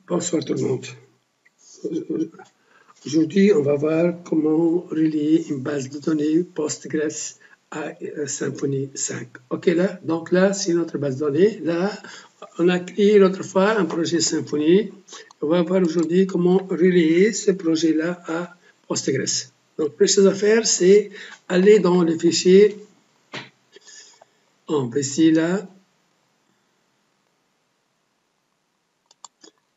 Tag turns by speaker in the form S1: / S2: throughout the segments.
S1: Bonsoir tout le monde. Aujourd'hui, on va voir comment relier une base de données Postgres à Symfony 5. Ok, donc là, c'est notre base de données. Là, on a créé l'autre fois un projet Symfony. On va voir aujourd'hui comment relier ce projet-là à Postgres. Donc, la chose à faire, c'est aller dans le fichier. On va ici, là.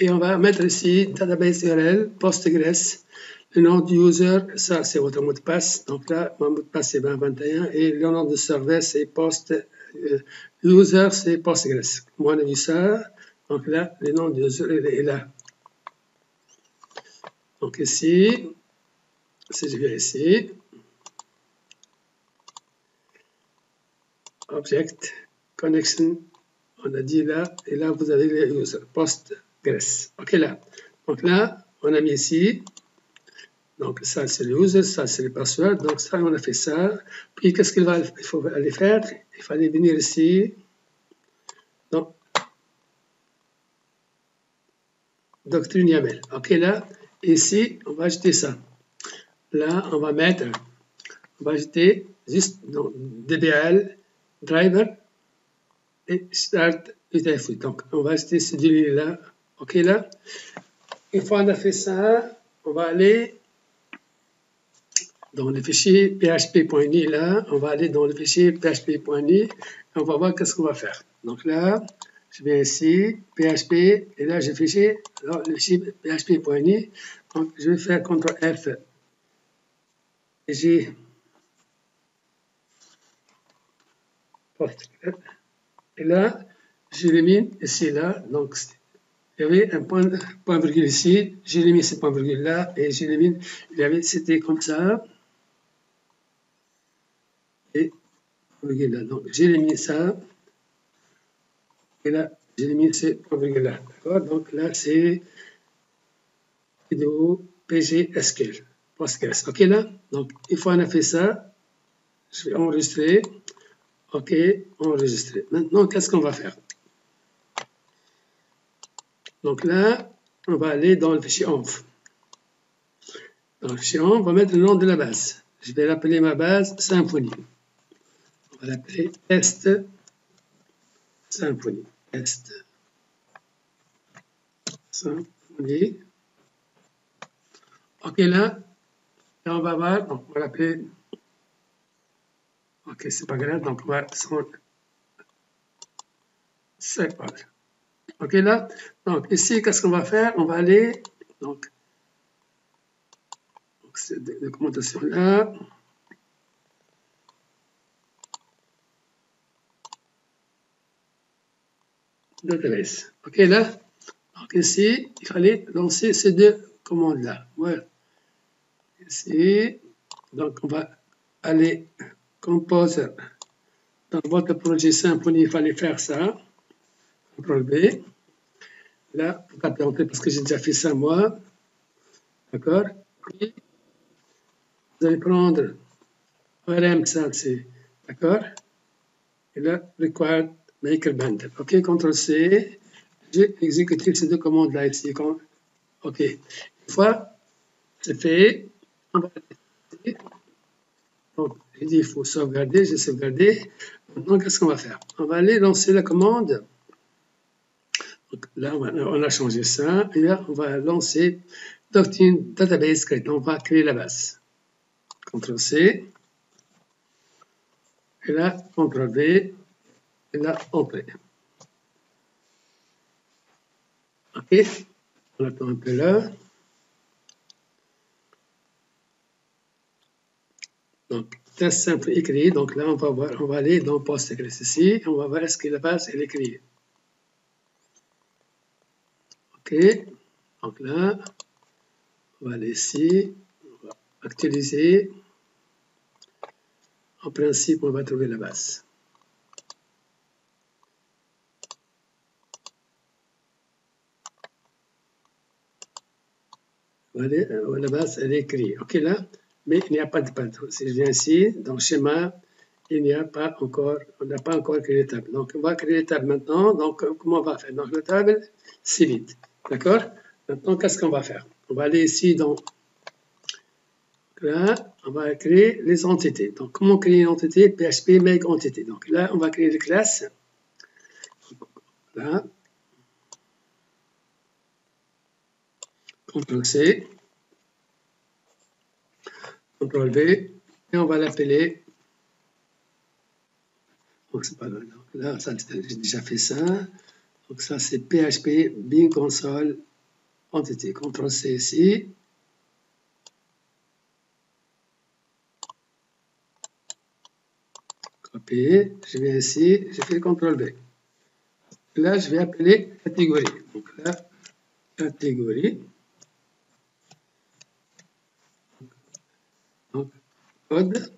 S1: Et on va mettre ici database URL, Postgres, le nom du user, ça c'est votre mot de passe. Donc là, mon mot de passe c'est 2021 et le nom de serveur c'est user c'est Postgres. Moi on a vu ça. Donc là, le nom du user est là. Donc ici, si je viens ici, Object, Connection, on a dit là, et là vous avez le user, Postgres. Ok là. Donc là, on a mis ici. Donc ça c'est le user, ça c'est le password. Donc ça on a fait ça. Puis qu'est-ce qu'il faut aller faire? Il fallait venir ici. Donc doctrine YAML. Ok là. Ici on va ajouter ça. Là on va ajouter juste donc, DBL driver et start UTF-8. Donc on va ajouter ce délai là. Ok là. Une fois on a fait ça, on va aller dans le fichier php.ini, là, on va aller dans le fichier php.ini et on va voir qu'est-ce qu'on va faire. Donc là, je viens ici, php, et là, j'ai fichier, alors, le fichier php.ini. Donc, je vais faire CTRL F. Et là, j'élimine ici, là. Donc, il y avait un point virgule ici, j'élimine ce point virgule là, et j'élimine, c'était comme ça. Et là. Donc, j'élimine ça. Et là, j'élimine ce point virgule là. D'accord? Donc là, c'est vidéo PGSQL. Postgres. OK là? Donc, une fois on a fait ça, je vais enregistrer. OK, enregistrer. Maintenant, qu'est-ce qu'on va faire? Donc là, on va aller dans le fichier env. Dans le fichier env, on va mettre le nom de la base. Je vais l'appeler ma base Symfony. On va l'appeler test Symfony. Test Symfony. OK là, et on va voir, donc on va l'appeler. OK, c'est pas grave, donc on va c'est pas grave. OK là, donc ici, qu'est-ce qu'on va faire? On va aller, donc cette documentation là. Database. OK là, donc ici, il fallait lancer ces deux commandes là. Voilà. Ici, donc on va aller composer. Dans votre projet Symfony, il fallait faire ça. CTRL B. Là, vous tapez entrée parce que j'ai déjà fait ça moi. D'accord? Puis, vous allez prendre ORM, ça c'est. D'accord? Et là, required maker bundle. OK, CTRL C. J'ai exécuté ces deux commandes là ici. OK. Une fois c'est fait, on va donc, j'ai dit il faut sauvegarder, j'ai sauvegardé. Maintenant, qu'est-ce qu'on va faire? On va aller lancer la commande. Donc, là, on a changé ça. Et là, on va lancer Doctrine Database Create. On va créer la base. CTRL C. Et là, CTRL V. Et là, Entrée. OK. On attend un peu là. Donc, test simple écrit. Donc là, on va voir, on va aller dans Postgres ici. On va voir est-ce que la base elle est créée. OK. Donc là, on va aller ici. On va actualiser. En principe, on va trouver la base. Voilà, la base elle est créée. OK là, mais il n'y a pas de pattern. Si je viens ici, dans le schéma, il n'y a pas encore, on n'a pas encore créé la table. Donc, on va créer la table maintenant. Donc, comment on va faire? Donc, la table, c'est vide. D'accord? Maintenant, qu'est-ce qu'on va faire? On va aller ici dans là, on va créer les entités. Donc, comment créer une entité? PHP make entité. Donc là, on va créer les classes. Là. CTRL C. CTRL V. Et on va l'appeler. Donc, c'est pas là. Donc, là, j'ai déjà fait ça. Donc, ça, c'est PHP Bing Console entité. CTRL C ici. Copier. Je viens ici. Je fais CTRL V. Là, je vais appeler catégorie. Donc là, catégorie. Donc, code.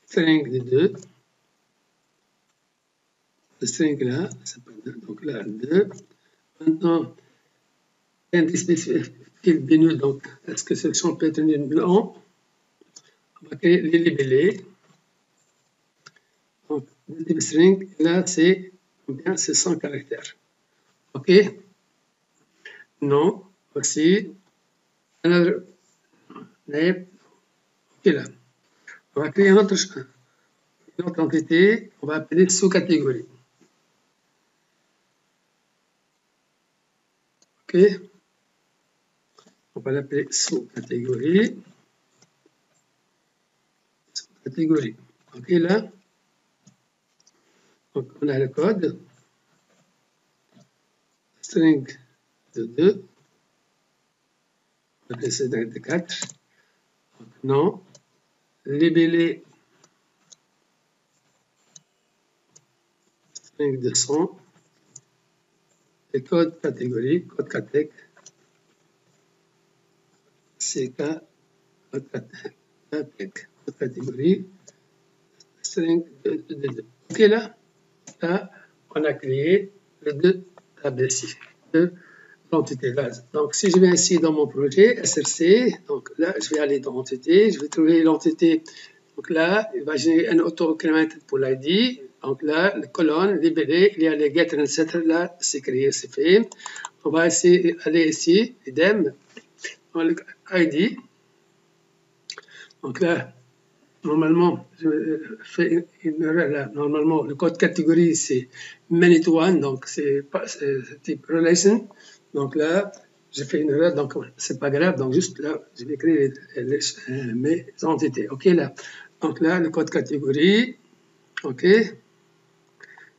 S1: String de 2. Le string là, c'est pas 2. Donc là, 2. Maintenant, indice field binu. Donc, est-ce que ce champ peut être blanc? On va créer les libellés. Donc, le type string, là, c'est combien? C'est 100 caractères. OK? Non. Aussi. Another name. OK, là. On va créer une autre entité. On va appeler sous-catégorie. OK? On va l'appeler sous-catégorie. Sous-catégorie. OK, là. Donc, on a le code. String de 2. On va appeler ça de 4. Donc, non. Libellé. String de 100. Et code catégorie. Code catég. CK. Code catég. Code catégorie. String de 2. OK, là. Là, on a créé les deux tables ici, deux entités là. Donc, si je viens ici dans mon projet, SRC, donc là, je vais aller dans l'entité, je vais trouver l'entité. Donc là, il va générer un auto-increment pour l'ID. Donc là, la colonne, libellé, il y a les getter, etc. Là, c'est créé, c'est fait. On va essayer aller ici, idem, dans le ID. Donc là, normalement, je fais une erreur là. Normalement, le code catégorie, c'est many-to-one, donc c'est type relation. Donc là, j'ai fait une erreur, donc c'est pas grave. Donc juste là, je vais créer mes entités. OK, là. Donc là, le code catégorie. OK,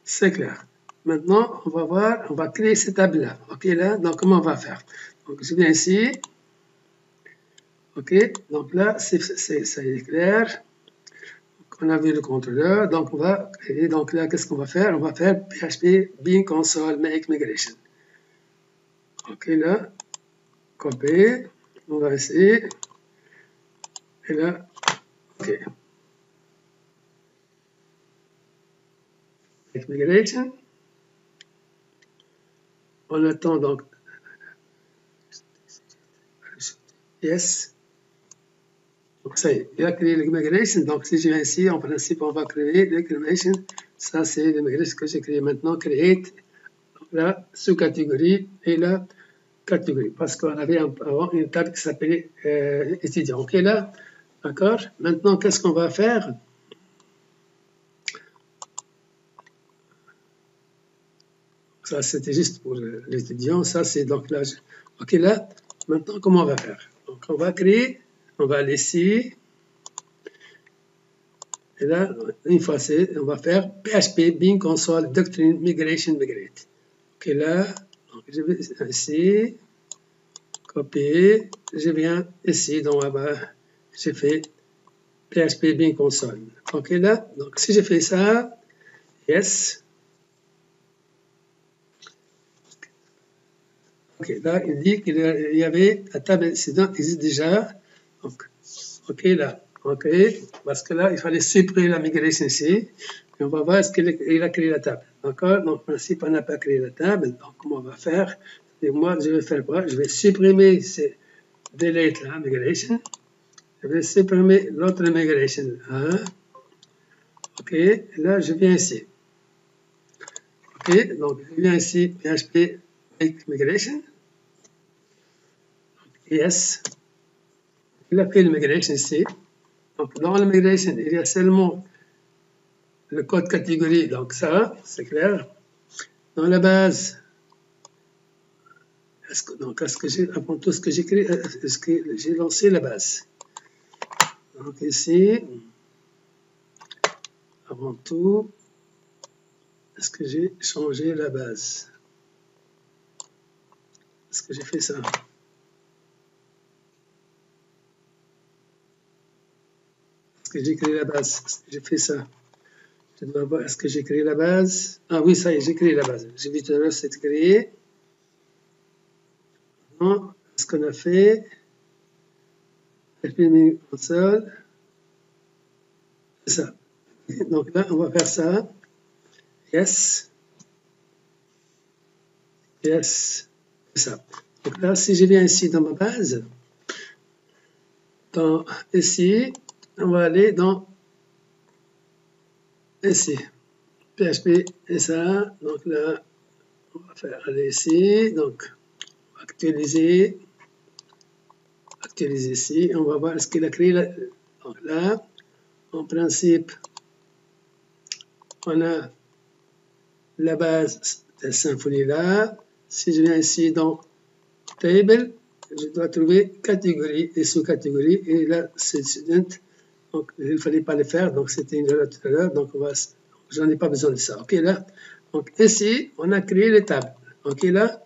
S1: c'est clair. Maintenant, on va voir, on va créer cette table-là. OK, là, donc comment on va faire? Donc je viens ici. OK, donc là, ça est clair. On a vu le contrôleur, donc on va créer, donc là, qu'est-ce qu'on va faire? On va faire PHP Bing Console Make Migration. OK, là, copier, on va essayer, et là, OK. Make Migration. On attend donc, yes. Donc ça y est, il a créé l'immigration. Donc si je viens ici, en principe, on va créer l'immigration. Ça, c'est l'immigration que j'ai créé maintenant, create. Donc là, sous-catégorie et là, catégorie. Parce qu'on avait avant une table qui s'appelait étudiant. OK là, d'accord. Maintenant, qu'est-ce qu'on va faire? Ça, c'était juste pour l'étudiant. Ça, c'est donc là. OK là, maintenant, comment on va faire? Donc on va créer, on va aller ici. Et là, une fois c'est, on va faire PHP Bing Console Doctrine Migration Migrate. OK, là, donc je vais ici, copier, je viens ici, donc là-bas, j'ai fait PHP Bing Console. OK, là, donc si je fais ça, yes. OK, là, il dit qu'il y avait la table incident qui existe déjà. Donc, OK, là. OK, parce que là, il fallait supprimer la migration ici. Et on va voir ce qu'il a créé la table. D'accord? Donc, en principe, on n'a pas créé la table. Donc, comment on va faire? Et moi, je vais faire quoi? Je vais supprimer ces delete là, migration. Je vais supprimer l'autre migration là. OK, là, je viens ici. OK, OK, donc je viens ici, PHP Make Migration. Yes. Il a fait le migration ici. Donc, dans le migration, il y a seulement le code catégorie, donc ça, c'est clair. Dans la base, est-ce que j'ai, avant tout ce que j'écris, est-ce que j'ai lancé la base? Donc ici, avant tout, est-ce que j'ai changé la base? Est-ce que j'ai fait ça? Est-ce que j'ai créé la base? Est-ce que j'ai fait ça? Je dois voir, est-ce que j'ai créé la base? Ah oui, ça y est, j'ai créé la base. J'ai vu tout à l'heure, c'est créé. Ce qu'on a fait, FP console, c'est ça. Donc là, on va faire ça. Yes. Yes. C'est ça. Donc là, si je viens ici dans ma base, dans ici, on va aller dans ici. PHP et ça. Donc là, on va faire aller ici. Donc, actualiser. Actualiser ici. On va voir ce qu'il a créé là. Donc là, en principe, on a la base de Symfony là. Si je viens ici dans Table, je dois trouver catégorie et sous-catégorie. Et là, c'est student. Donc, il ne fallait pas le faire. Donc, c'était une erreur tout à l'heure. Donc, j'en ai pas besoin de ça. OK, là. Donc, ici, on a créé les tables. OK, là.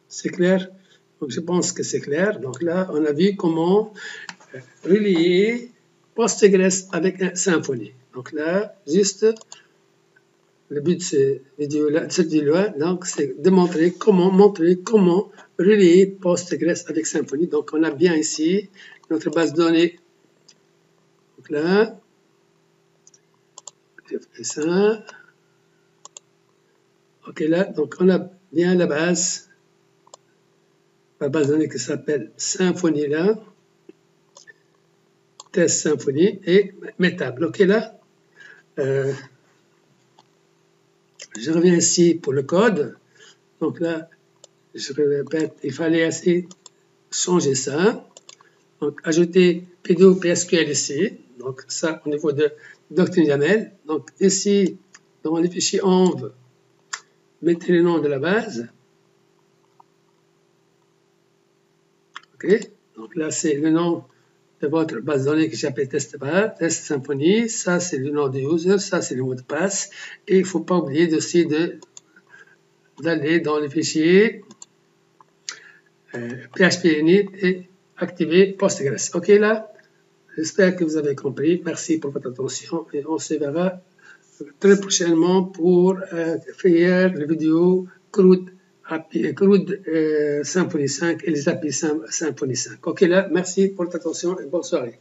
S1: C'est clair. Donc, je pense que c'est clair. Donc, là, on a vu comment relier Postgres avec un Symfony. Donc, là, juste, le but de cette vidéo-là, donc, c'est de montrer comment relier Postgres avec Symfony. Donc, on a bien ici notre base de données. Donc là, je fais ça. OK, là, donc on a bien la base de données qui s'appelle Symfony là. Test Symfony et mes tables. OK, là, je reviens ici pour le code. Donc là, je répète, il fallait assez changer ça. Donc, ajouter PDO PSQL ici. Donc, ça, au niveau de Doctrine YAML. Donc, ici, dans les fichiers env, mettez le nom de la base. OK. Donc, là, c'est le nom de votre base de données que j'appelle test Symfony. Ça, c'est le nom du user. Ça, c'est le mot de passe. Et il ne faut pas oublier aussi d'aller dans le fichier PHP init et activer Postgres. OK, là, j'espère que vous avez compris. Merci pour votre attention et on se verra très prochainement pour faire la vidéo CRUD Symfony 5 et les API Symfony 5. OK, là, merci pour votre attention et bonne soirée.